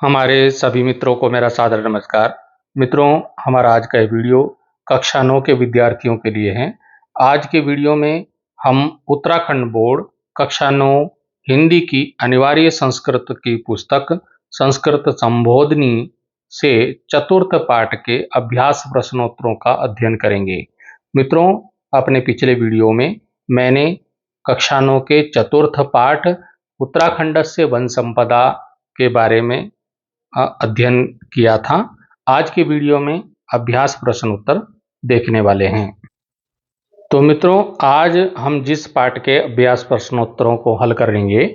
हमारे सभी मित्रों को मेरा सादर नमस्कार। मित्रों, हमारा आज का ये वीडियो कक्षा 9 के विद्यार्थियों के लिए है। आज के वीडियो में हम उत्तराखंड बोर्ड कक्षा 9 हिंदी की अनिवार्य संस्कृत की पुस्तक संस्कृत संबोधिनी से चतुर्थ पाठ के अभ्यास प्रश्नोत्तरों का अध्ययन करेंगे। मित्रों, अपने पिछले वीडियो में मैंने कक्षा 9 के चतुर्थ पाठ उत्तराखंड से वन संपदा के बारे में अध्ययन किया था। आज के वीडियो में अभ्यास प्रश्न उत्तर देखने वाले हैं। तो मित्रों, आज हम जिस पाठ के अभ्यास प्रश्नोत्तरों को हल करेंगे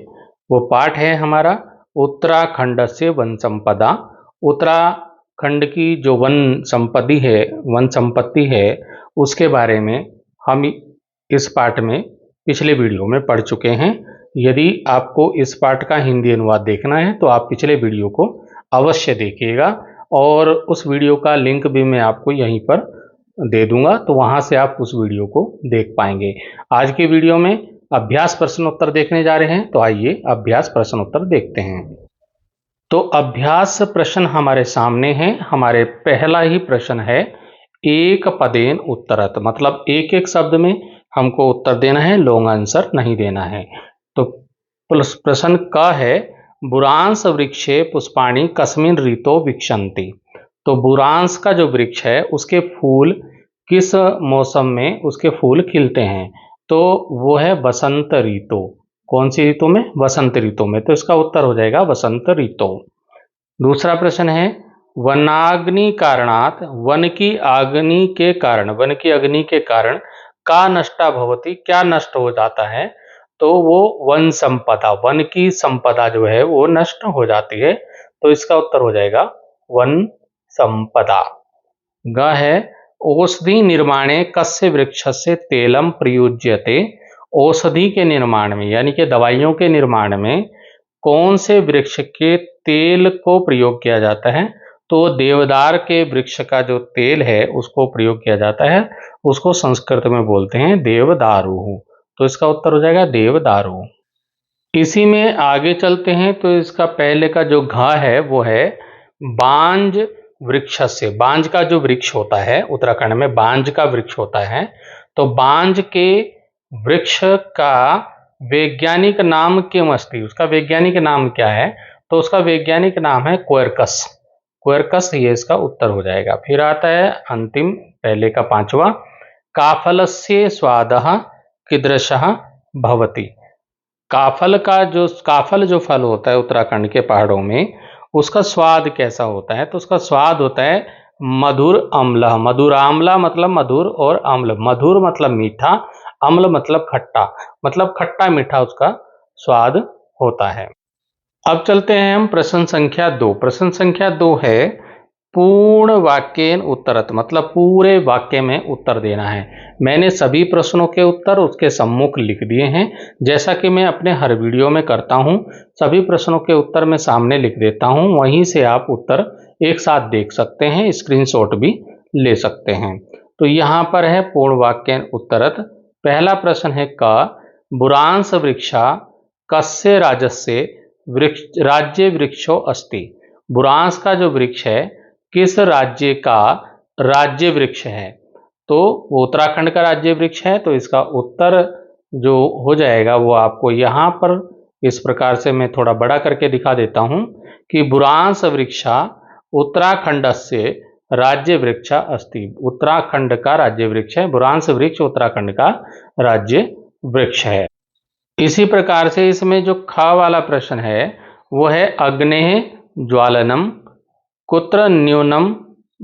वो पाठ है हमारा उत्तराखंड से वन संपदा। उत्तराखंड की जो वन संपत्ति है उसके बारे में हम इस पाठ में पिछले वीडियो में पढ़ चुके हैं। यदि आपको इस पाठ का हिंदी अनुवाद देखना है तो आप पिछले वीडियो को अवश्य देखिएगा और उस वीडियो का लिंक भी मैं आपको यहीं पर दे दूंगा, तो वहां से आप उस वीडियो को देख पाएंगे। आज के वीडियो में अभ्यास प्रश्नोत्तर देखने जा रहे हैं, तो आइए अभ्यास प्रश्नोत्तर देखते हैं। तो अभ्यास प्रश्न हमारे सामने हैं। हमारे पहला ही प्रश्न है एक पदेन उत्तरत, मतलब एक एक शब्द में हमको उत्तर देना है, लॉन्ग आंसर नहीं देना है। तो प्रश्न का है बुरांस वृक्षे पुष्पाणि कस्मिन् ऋतो विक्षन्ति। तो बुरांस का जो वृक्ष है उसके फूल किस मौसम में उसके फूल खिलते हैं? तो वो है वसंत ऋतु। कौन सी ऋतु में? वसंत ऋतु में। तो इसका उत्तर हो जाएगा वसंत ऋतु। दूसरा प्रश्न है वनाग्नि कारणात, वन की अग्नि के कारण का नष्टा भवति, क्या नष्ट हो जाता है? तो वो वन संपदा, वन की संपदा जो है वो नष्ट हो जाती है। तो इसका उत्तर हो जाएगा वन संपदा। ग है औषधि निर्माणे कस्य वृक्षस्य तेलम प्रयुज्यते। औषधि के निर्माण में यानी कि दवाइयों के निर्माण में कौन से वृक्ष के तेल को प्रयोग किया जाता है? तो देवदार के वृक्ष का जो तेल है उसको प्रयोग किया जाता है, उसको संस्कृत में बोलते हैं देवदारू। तो इसका उत्तर हो जाएगा देवदारू। इसी में आगे चलते हैं। तो इसका पहले का जो घ है वो है बांज वृक्ष से। बांज का जो वृक्ष होता है, उत्तराखंड में बांज का वृक्ष होता है, तो बांज के वृक्ष का वैज्ञानिक नाम किम अस्ति, उसका वैज्ञानिक नाम क्या है? तो उसका वैज्ञानिक नाम है क्वेर्कस। क्वेर्कस, ये इसका उत्तर हो जाएगा। फिर आता है अंतिम, पहले का पांचवा, काफलस्य स्वादः कीदृशः भवति। काफल जो फल होता है उत्तराखंड के पहाड़ों में, उसका स्वाद कैसा होता है? तो उसका स्वाद होता है मधुर अम्ल। मधुर आम्ला मतलब मधुर और अम्ल, मधुर मतलब मीठा, अम्ल मतलब खट्टा, मतलब खट्टा मीठा उसका स्वाद होता है। अब चलते हैं हम प्रश्न संख्या 2। प्रश्न संख्या 2 है पूर्ण वाक्येन उत्तरत, मतलब पूरे वाक्य में उत्तर देना है। मैंने सभी प्रश्नों के उत्तर उसके सम्मुख लिख दिए हैं, जैसा कि मैं अपने हर वीडियो में करता हूं। सभी प्रश्नों के उत्तर मैं सामने लिख देता हूं, वहीं से आप उत्तर एक साथ देख सकते हैं, स्क्रीनशॉट भी ले सकते हैं। तो यहाँ पर है पूर्ण वाक्येन उत्तरत। पहला प्रश्न है क बुरांस वृक्षा कस्य राज्यस्य राज्य वृक्षो अस्ति। बुरांस का जो वृक्ष है किस राज्य का राज्य वृक्ष है? तो वो उत्तराखंड का राज्य वृक्ष है। तो इसका उत्तर जो हो जाएगा वो आपको यहाँ पर इस प्रकार से मैं थोड़ा बड़ा करके दिखा देता हूँ कि बुरांस वृक्षा उत्तराखंड से राज्य वृक्ष अस्ति। उत्तराखंड का राज्य वृक्ष है, बुरांस वृक्ष उत्तराखंड का राज्य वृक्ष है। इसी प्रकार से इसमें जो ख वाला प्रश्न है वो है अग्नेः ज्वालनम कुत्र न्यूनम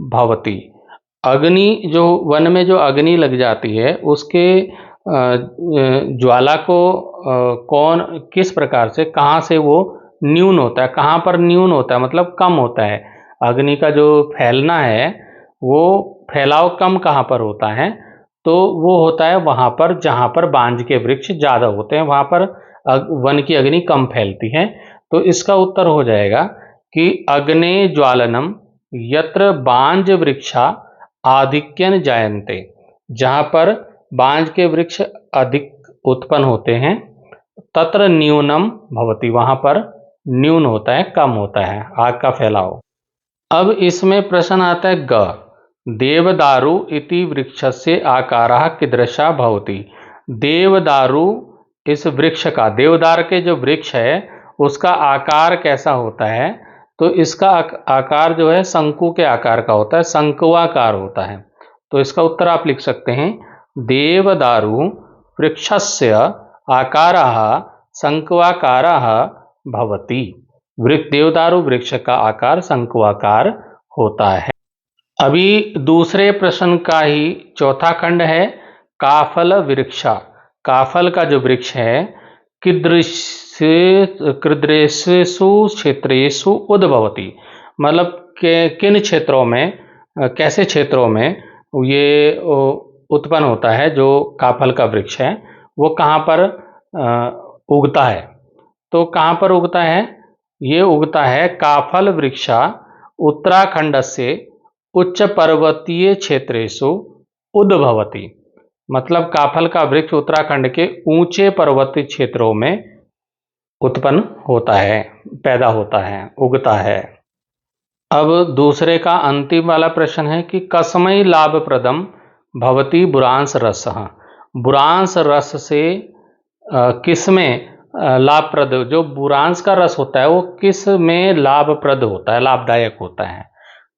भवति। अग्नि, जो वन में जो अग्नि लग जाती है उसके ज्वाला को किस प्रकार से, कहाँ से वो न्यून होता है? कहाँ पर न्यून होता है मतलब कम होता है? अग्नि का जो फैलना है वो फैलाव कम कहाँ पर होता है? तो वो होता है वहाँ पर जहाँ पर बांज के वृक्ष ज़्यादा होते हैं, वहाँ पर वन की अग्नि कम फैलती है। तो इसका उत्तर हो जाएगा कि अग्ने ज्वालनम यत्र बांज वृक्षा आधिक्यन जायन्ते। जहाँ पर बांज के वृक्ष अधिक उत्पन्न होते हैं, तत्र न्यूनम भवति, वहाँ पर न्यून होता है, कम होता है आग का फैलाव। अब इसमें प्रश्न आता है ग, देवदारु इति वृक्षस्य आकारः कीदृशः भवति। देवदारु इस वृक्ष का, देवदार के जो वृक्ष है उसका आकार कैसा होता है, तो इसका आकार जो है शंकु के आकार का होता है, शंकुआकार होता है। तो इसका उत्तर आप लिख सकते हैं देवदारु वृक्षस्य आकारः शंकुआकारः भवति। देवदारु वृक्ष का आकार शंकुआकार होता है। अभी दूसरे प्रश्न का ही चौथा खंड है, काफल वृक्षा। काफल का जो वृक्ष है कीदृशेषु क्षेत्रेषु उद्भवति, मतलब किन क्षेत्रों में, कैसे क्षेत्रों में ये उत्पन्न होता है। जो काफल का वृक्ष है वो कहाँ पर उगता है, तो कहाँ पर उगता है, ये उगता है काफल वृक्षा उत्तराखंड से उच्च पर्वतीय क्षेत्रेषु उद्भवति। मतलब काफल का वृक्ष उत्तराखंड के ऊंचे पर्वतीय क्षेत्रों में उत्पन्न होता है, पैदा होता है, उगता है। अब दूसरे का अंतिम वाला प्रश्न है कि कस्मै लाभप्रदम भवति बुरांस रसः। बुरांस रस से किसमें लाभप्रद, जो बुरांस का रस होता है वो किस में लाभप्रद होता है, लाभदायक होता है।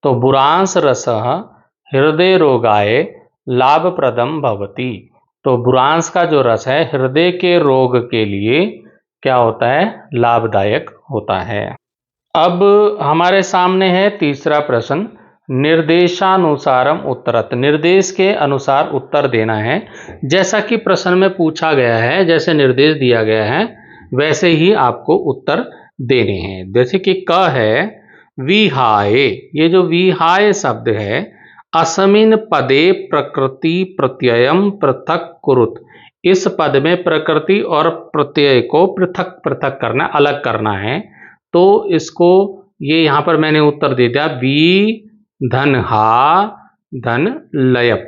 तो बुरांस रसः हृदय रोगाय लाभप्रदम भवति। तो बुरांस का जो रस है हृदय के रोग के लिए क्या होता है, लाभदायक होता है। अब हमारे सामने है तीसरा प्रश्न, निर्देशानुसारम उत्तरत। निर्देश के अनुसार उत्तर देना है। जैसा कि प्रश्न में पूछा गया है, जैसे निर्देश दिया गया है वैसे ही आपको उत्तर देने हैं। जैसे कि क है विहाय, ये जो विहाय शब्द है, अस्मिन् पदे प्रकृति प्रत्ययम पृथक कुरुत। इस पद में प्रकृति और प्रत्यय को पृथक पृथक करना, अलग करना है। तो इसको ये यहाँ पर मैंने उत्तर दे दिया वी धन हा धन लयप।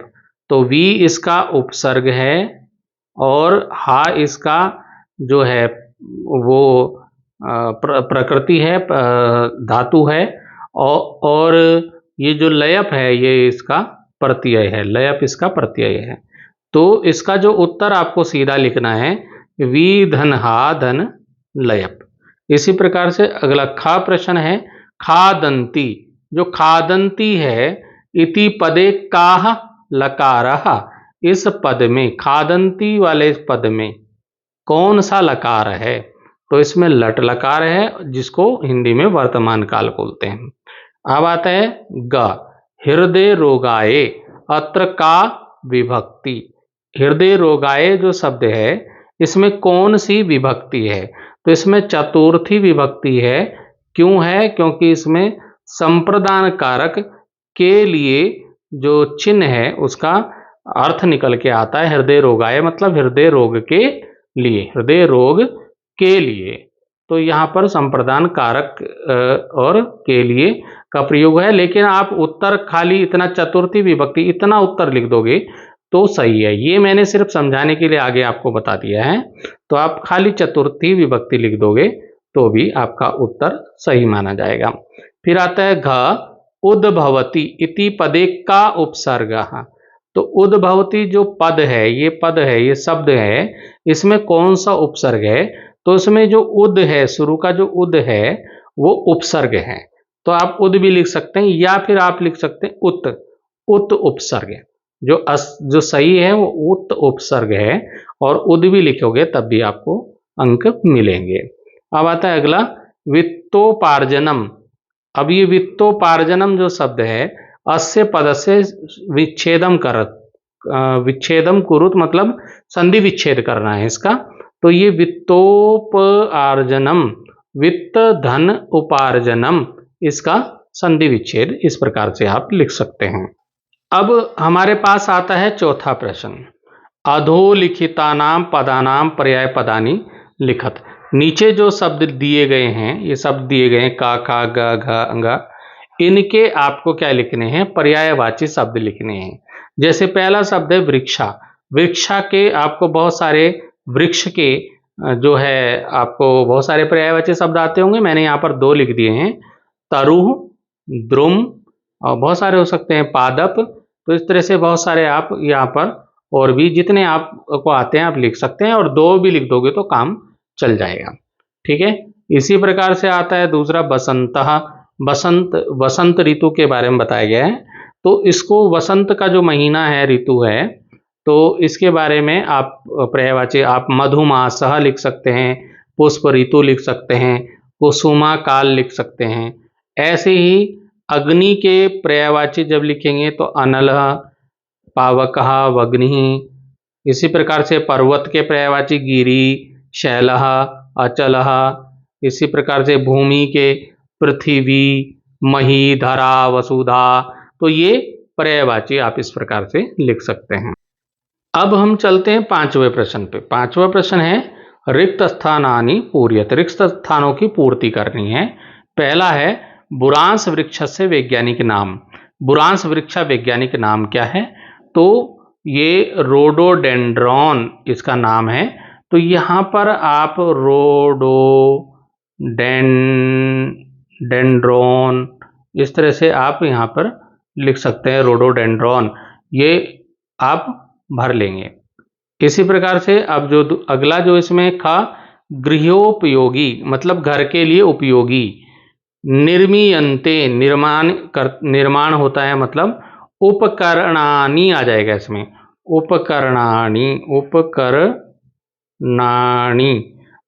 तो वी इसका उपसर्ग है और हा इसका जो है वो प्रकृति है, धातु है, और ये जो लयप है ये इसका प्रत्यय है, लयप इसका प्रत्यय है। तो इसका जो उत्तर आपको सीधा लिखना है वी धन हा धन लयप। इसी प्रकार से अगला खा प्रश्न है खादंती। जो खादंती है इति पदे काह लकारः। इस पद में, खादंती वाले पद में कौन सा लकार है, तो इसमें लट लकार है जिसको हिंदी में वर्तमान काल बोलते हैं। अब आता है ग, हृदय रोगाए। अत्र का विभक्ति। हृदय रोगाए जो शब्द है इसमें कौन सी विभक्ति है, तो इसमें चतुर्थी विभक्ति है। क्यों है, क्योंकि इसमें संप्रदान कारक के लिए जो चिन्ह है उसका अर्थ निकल के आता है हृदय रोगाए, मतलब हृदय रोग के लिए, हृदय रोग के लिए। तो यहाँ पर संप्रदान कारक और के लिए का प्रयोग है। लेकिन आप उत्तर खाली इतना चतुर्थी विभक्ति इतना उत्तर लिख दोगे तो सही है। ये मैंने सिर्फ समझाने के लिए आगे आपको बता दिया है। तो आप खाली चतुर्थी विभक्ति लिख दोगे तो भी आपका उत्तर सही माना जाएगा। फिर आता है घ, उद्भवती इति पदे का उपसर्गः। तो उद्भवती जो पद है, ये पद है, ये शब्द है, इसमें कौन सा उपसर्ग है, तो इसमें जो उद है, शुरू का जो उद है वो उपसर्ग है। तो आप उद भी लिख सकते हैं या फिर आप लिख सकते हैं उत, उत उपसर्ग। जो सही है वो उत उपसर्ग है, और उद भी लिखोगे तब भी आपको अंक मिलेंगे। अब आता है अगला वित्तोपार्जनम। अब ये वित्तोपार्जनम जो शब्द है अस्य पद से विच्छेदम करत, विच्छेदम कुरुत, मतलब संधि विच्छेद करना है इसका। तो ये वित्तोपार्जनम, वित्त धन उपार्जनम, इसका संधि विच्छेद इस प्रकार से आप लिख सकते हैं। अब हमारे पास आता है चौथा प्रश्न, अधोलिखितानाम पदानाम पर्याय पदानी लिखत। नीचे जो शब्द दिए गए हैं, ये शब्द दिए गए हैं का खा ग घ अंगा, इनके आपको क्या लिखने हैं, पर्यायवाची शब्द लिखने हैं। जैसे पहला शब्द है वृक्षा। वृक्षा के आपको बहुत सारे वृक्ष के जो है आपको बहुत सारे पर्यायवाची शब्द आते होंगे, मैंने यहाँ पर 2 लिख दिए हैं, तरुह, द्रुम और बहुत सारे हो सकते हैं, पादप। तो इस तरह से बहुत सारे आप यहाँ पर और भी जितने आपको आते हैं आप लिख सकते हैं, और 2 भी लिख दोगे तो काम चल जाएगा। ठीक है, इसी प्रकार से आता है दूसरा बसंतः। वसंत ऋतु के बारे में बताया गया है। तो इसको वसंत का जो महीना है, ऋतु है, तो इसके बारे में आप पर्यायवाची आप मधुमासः लिख सकते हैं, पुष्प ऋतु लिख सकते हैं, कुसुमा काल लिख सकते हैं। ऐसे ही अग्नि के पर्यायवाची जब लिखेंगे तो अनलः, पावकः, वग्निः। इसी प्रकार से पर्वत के पर्यायवाची गिरि, शैलः, अचलः। इसी प्रकार से भूमि के पृथ्वी, मही, धरा, वसुधा। तो ये पर्यायवाची आप इस प्रकार से लिख सकते हैं। अब हम चलते हैं 5वें प्रश्न पे। 5वां प्रश्न है रिक्त स्थानानि पूर्यत। रिक्त स्थानों की पूर्ति करनी है। पहला है बुरांस वृक्ष से वैज्ञानिक नाम। बुरांस वृक्ष वैज्ञानिक नाम क्या है? तो ये रोडोडेंड्रॉन इसका नाम है। तो यहाँ पर आप रोडोडेंड्रॉन इस तरह से आप यहाँ पर लिख सकते हैं, रोडोडेंड्रॉन, ये आप भर लेंगे। इसी प्रकार से अब जो अगला जो इसमें था, गृहोपयोगी मतलब घर के लिए उपयोगी। निर्मीयन्ते निर्माण होता है, मतलब उपकरणानि आ जाएगा इसमें, उपकरणानि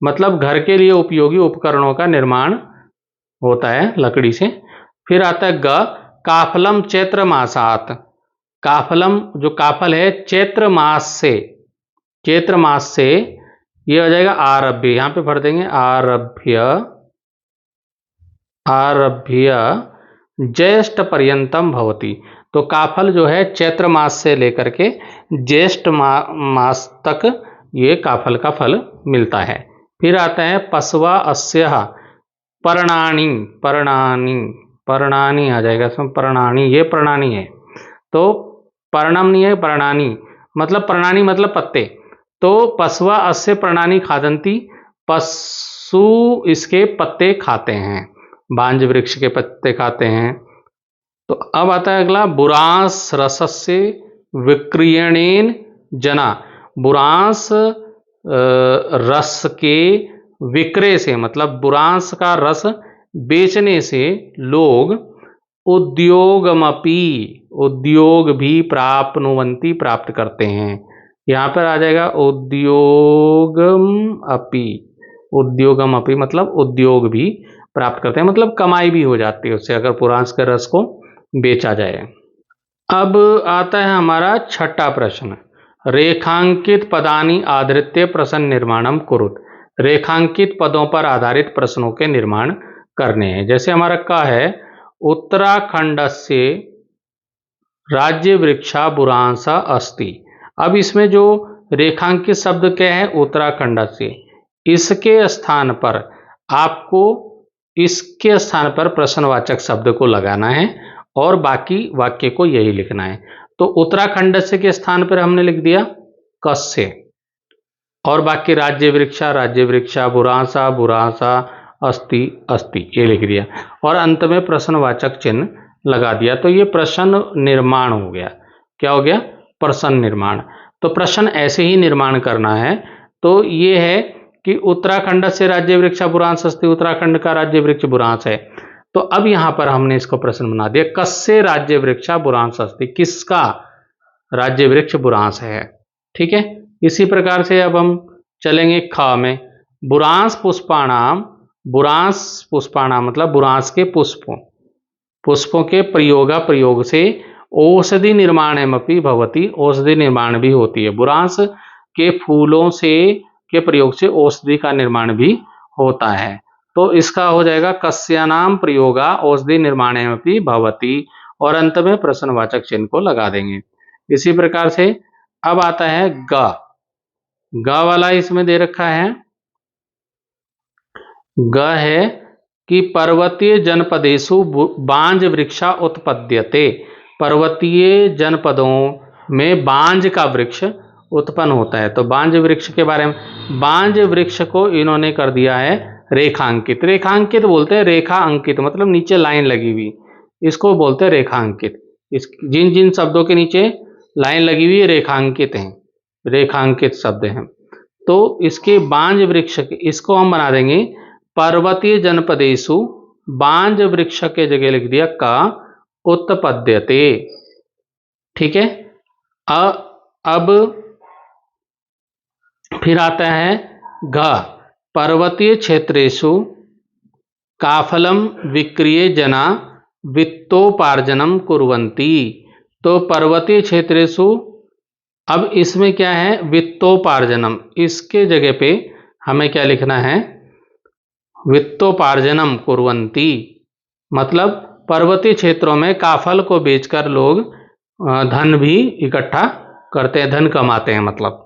मतलब घर के लिए उपयोगी उपकरणों का निर्माण होता है लकड़ी से। फिर आता है ग, काफलम चैत्र मासात। काफलम जो काफल है चैत्र मास से, चैत्र मास से ये हो जाएगा आरभ्य, यहाँ पे भर देंगे आरभ्य ज्येष्ठ पर्यंतम भवति। तो काफल जो है चैत्र मास से लेकर के ज्येष्ठ मास तक ये काफल का फल मिलता है। फिर आता है पस्वा अस्यः पर्णानि, पर्णानि आ जाएगा इसमें, पर्णानि, ये पर्णानि है। तो पर्णम नहीं है, पर्णानि मतलब, पर्णानि मतलब पत्ते। तो पस्वा अस्य पर्णानि खादन्ति, पशु इसके पत्ते खाते हैं, बांज वृक्ष के पत्ते खाते हैं। तो अब आता है अगला, बुरांस रसस्य विक्रयणेन जना। बुरांस रस के विक्रय से, मतलब बुरांस का रस बेचने से लोग उद्योग भी प्राप्नुवन्ति प्राप्त करते हैं। यहाँ पर आ जाएगा उद्योगम अपि मतलब उद्योग भी प्राप्त करते हैं, मतलब कमाई भी हो जाती है उससे, अगर पुरांस के रस को बेचा जाए। अब आता है हमारा 6ठा प्रश्न, रेखांकित पदानि आधृत्य प्रश्न निर्माणम कुरुत। रेखांकित पदों पर आधारित प्रश्नों के निर्माण करने हैं। जैसे हमारा का है, उत्तराखंडस्य राज्य वृक्षा बुरांसा अस्ति। अब इसमें जो रेखांकित शब्द क्या है, उत्तराखंड से, इसके स्थान पर आपको इसके स्थान पर प्रश्नवाचक शब्द को लगाना है और बाकी वाक्य को यही लिखना है। तो उत्तराखंड से के स्थान पर हमने लिख दिया कस्य, और बाकी राज्य वृक्षा, बुरांसा, अस्ति ये लिख दिया, और अंत में प्रश्नवाचक चिन्ह लगा दिया। तो ये प्रश्न निर्माण हो गया। क्या हो गया? प्रश्न निर्माण। तो प्रश्न ऐसे ही निर्माण करना है। तो ये है कि उत्तराखंड से राज्य वृक्ष बुरांस अस्ति, उत्तराखंड का राज्य वृक्ष बुरांस है। तो अब यहां पर हमने इसको प्रश्न बना दिया, कस्य राज्य वृक्ष बुरांस अस्ति, किसका राज्य वृक्ष बुरांस है। ठीक है, इसी प्रकार से अब हम चलेंगे ख में, बुरांस पुष्पाणाम मतलब बुरांस के पुष्पों के प्रयोग से औषधि निर्माणमपि भवति, औषधि निर्माण भी होती है। बुरांस के फूलों से के प्रयोग से औषधि का निर्माण भी होता है। तो इसका हो जाएगा कस्यानाम प्रयोगा औषधि निर्माणमपि भवति, और अंत में प्रश्नवाचक चिन्ह को लगा देंगे। इसी प्रकार से अब आता है ग वाला इसमें दे रखा है। ग है कि पर्वतीय जनपदेषु बांज वृक्षा उत्पद्यते। पर्वतीय जनपदों में बांज का वृक्ष उत्पन्न होता है। तो बांज वृक्ष के बारे में, बांज वृक्ष को इन्होंने कर दिया है रेखांकित। रेखांकित बोलते हैं, रेखा अंकित मतलब नीचे लाइन लगी हुई, इसको बोलते हैं रेखांकित। इस जिन जिन शब्दों के नीचे लाइन लगी हुई रेखांकित हैं, रेखांकित शब्द हैं। तो इसके बांज वृक्ष, इसको हम बना देंगे पर्वतीय जनपदेशु, बांज वृक्ष के जगह लिख दिया का उत्पद्यते। ठीक है। अब फिर आता है घ, पर्वतीय क्षेत्रेषु काफलम विक्रिय जना वित्तोपार्जनम कुर्वन्ति। तो पर्वतीय क्षेत्रेषु, अब इसमें क्या है वित्तोपार्जनम, इसके जगह पे हमें क्या लिखना है वित्तोपार्जनम कुर्वन्ति, मतलब पर्वतीय क्षेत्रों में काफल को बेचकर लोग धन भी इकट्ठा करते हैं, धन कमाते हैं मतलब।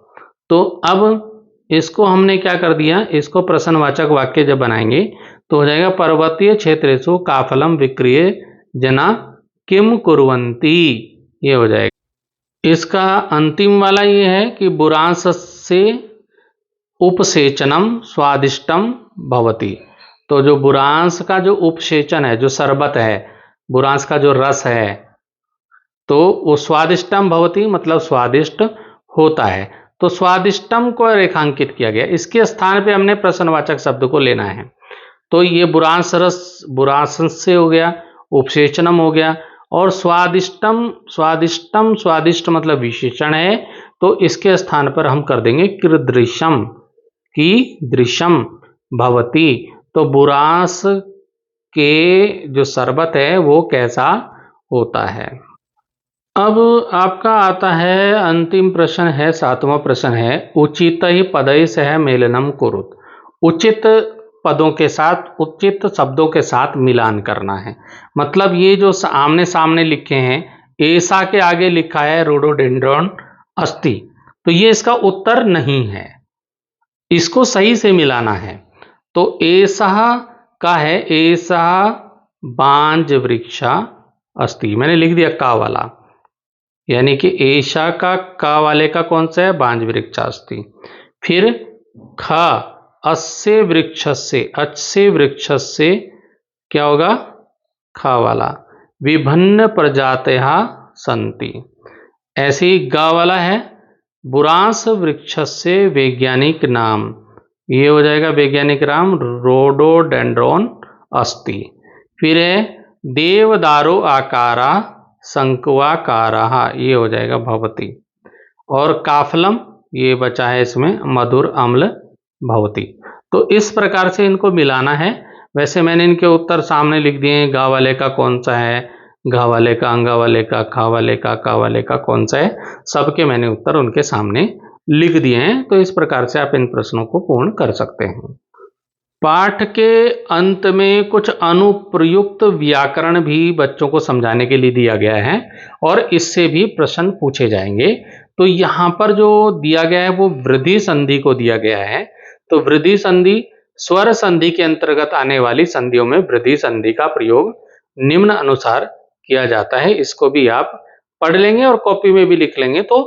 तो अब इसको हमने क्या कर दिया, इसको प्रश्नवाचक वाक्य जब बनाएंगे तो हो जाएगा पर्वतीय क्षेत्रेषु काफलम विक्रिय जना किम कुर्वन्ति, ये हो जाएगा। इसका अंतिम वाला ये है कि बुरांस से उपसेचनम स्वादिष्टम भवति। तो जो बुरांस का जो उपसेचन है, जो शरबत है, बुरांस का जो रस है, तो वो स्वादिष्टम भवति मतलब स्वादिष्ट होता है। तो स्वादिष्टम को रेखांकित किया गया, इसके स्थान पे हमने प्रश्नवाचक शब्द को लेना है। तो ये बुरांस रस, बुरांस से हो गया, उपसेचनम हो गया, और स्वादिष्टम, स्वादिष्टम स्वादिष्ट मतलब विशेषण है, तो इसके स्थान पर हम कर देंगे कीदृशम, की दृश्यम भवति। तो बुरांस के जो शरबत है वो कैसा होता है। अब आपका आता है अंतिम प्रश्न है, 7वां प्रश्न है, उचित ही पदई सह मेलनम कुरुत। उचित पदों के साथ, उचित शब्दों के साथ मिलान करना है। मतलब ये जो आमने सामने लिखे हैं, ऐसा के आगे लिखा है रोडोडेंड्रॉन अस्ति, तो ये इसका उत्तर नहीं है, इसको सही से मिलाना है। तो ऐसा का है ऐसा बांज वृक्षा अस्ति, मैंने लिख दिया का वाला, यानी कि ऐसा का वाले का कौन सा है बांज वृक्षा अस्ति। फिर ख, अस्य वृक्षस्य, अच्छे वृक्षस्य क्या होगा ख वाला, विभिन्न प्रजातयः सन्ति। ऐसे ही ग वाला है बुरांस वृक्षस्य वैज्ञानिक नाम, ये हो जाएगा वैज्ञानिक नाम रोडोडेंड्रॉन अस्ति। फिर है देवदारो आकारा शंकुआकाराः, ये हो जाएगा भवति। और काफलम ये बचा है इसमें मधुर अम्ल भवति। तो इस प्रकार से इनको मिलाना है। वैसे मैंने इनके उत्तर सामने लिख दिए हैं, गा वाले का कौन सा है, घा वाले का, अंगा वाले का, खा वाले का, का वाले का कौन सा है, सबके मैंने उत्तर उनके सामने लिख दिए हैं। तो इस प्रकार से आप इन प्रश्नों को पूर्ण कर सकते हैं। पाठ के अंत में कुछ अनुप्रयुक्त व्याकरण भी बच्चों को समझाने के लिए दिया गया है और इससे भी प्रश्न पूछे जाएंगे। तो यहाँ पर जो दिया गया है वो वृद्धि संधि को दिया गया है। तो वृद्धि संधि स्वर संधि के अंतर्गत आने वाली संधियों में वृद्धि संधि का प्रयोग निम्न अनुसार किया जाता है। इसको भी आप पढ़ लेंगे और कॉपी में भी लिख लेंगे तो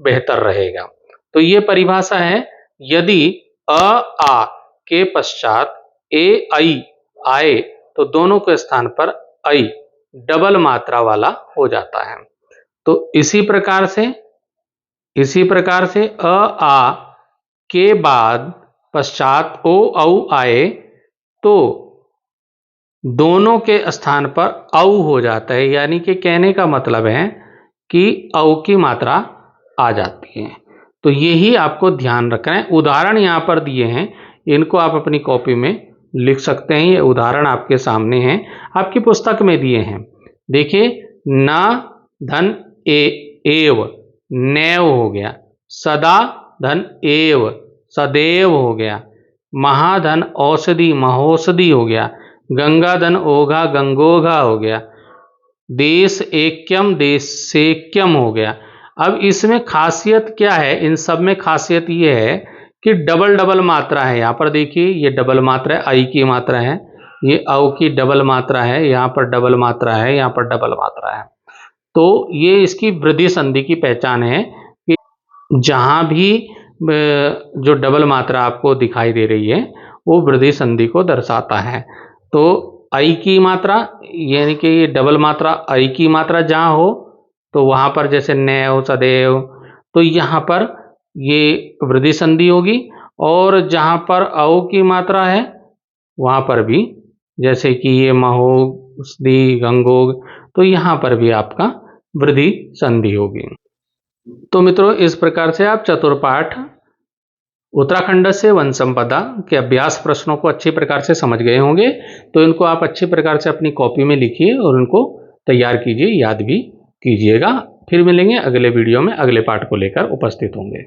बेहतर रहेगा। तो ये परिभाषा है, यदि अ आ के पश्चात ए आई आए तो दोनों के स्थान पर आई डबल मात्रा वाला हो जाता है। तो इसी प्रकार से अ आ के बाद पश्चात ओ औ आए तो दोनों के स्थान पर औ हो जाता है, यानी कि कहने का मतलब है कि औ की मात्रा आ जाती है। तो यही आपको ध्यान रखना है। उदाहरण यहाँ पर दिए हैं, इनको आप अपनी कॉपी में लिख सकते हैं। ये उदाहरण आपके सामने हैं, आपकी पुस्तक में दिए हैं। देखिए, न धन एव नैव हो गया, सदा धन एव सदैव हो गया, महाधन औषधि महोषधि हो गया, गंगा धन ओघा गंगोघा हो गया, देश एक्यम देशेक्यम हो गया। अब इसमें खासियत क्या है, इन सब में खासियत ये है कि डबल डबल मात्रा है। यहाँ पर देखिए, ये डबल मात्रा है, आई की मात्रा है, ये औ की डबल मात्रा है, यहाँ पर डबल मात्रा है, यहाँ पर डबल मात्रा है। तो ये इसकी वृद्धि संधि की पहचान है कि जहाँ भी जो डबल मात्रा आपको दिखाई दे रही है वो वृद्धि संधि को दर्शाता है। तो आई की मात्रा यानी कि ये डबल मात्रा आई की मात्रा जहाँ हो तो वहाँ पर जैसे नैव सदैव, तो यहाँ पर ये वृद्धि संधि होगी। और जहाँ पर औ की मात्रा है वहाँ पर भी, जैसे कि ये महोग गंगोग, तो यहाँ पर भी आपका वृद्धि संधि होगी। तो मित्रों, इस प्रकार से आप चतुर्पाठ उत्तराखंड से वन संपदा के अभ्यास प्रश्नों को अच्छी प्रकार से समझ गए होंगे। तो इनको आप अच्छी प्रकार से अपनी कॉपी में लिखिए और उनको तैयार कीजिए, याद भी कीजिएगा। फिर मिलेंगे अगले वीडियो में, अगले पाठ को लेकर उपस्थित होंगे।